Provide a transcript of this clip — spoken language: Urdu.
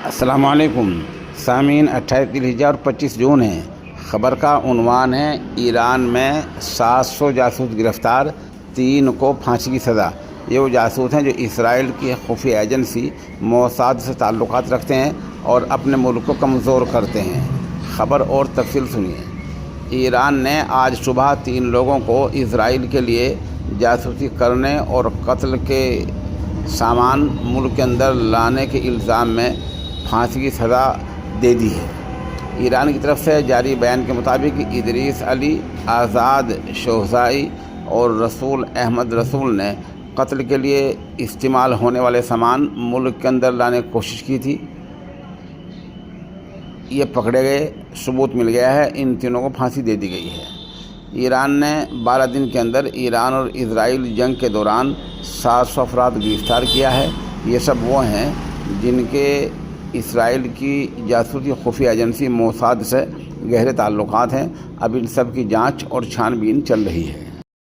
السلام علیکم سامعین، 28 ذوالحجہ اور 25 جون ہے۔ خبر کا عنوان ہے ایران میں 700 جاسوس گرفتار، 3 کو پھانسی کی سزا۔ یہ وہ جاسوس ہیں جو اسرائیل کی خفیہ ایجنسی موساد سے تعلقات رکھتے ہیں اور اپنے ملک کو کمزور کرتے ہیں۔ خبر اور تفصیل سنیے۔ ایران نے آج صبح 3 لوگوں کو اسرائیل کے لیے جاسوسی کرنے اور قتل کے سامان ملک کے اندر لانے کے الزام میں پھانسی کی سزا دے دی ہے۔ ایران کی طرف سے جاری بیان کے مطابق ادریس علی، آزاد شوہزائی اور رسول احمد رسول نے قتل کے لیے استعمال ہونے والے سامان ملک کے اندر لانے کی کوشش کی تھی۔ یہ پکڑے گئے، ثبوت مل گیا ہے، ان تینوں کو پھانسی دے دی گئی ہے۔ ایران نے 12 دن کے اندر ایران اور اسرائیل جنگ کے دوران 700 افراد گرفتار کیا ہے۔ یہ سب وہ ہیں جن کے اسرائیل کی جاسوسی خفیہ ایجنسی موساد سے گہرے تعلقات ہیں۔ اب ان سب کی جانچ اور چھان بین چل رہی ہے۔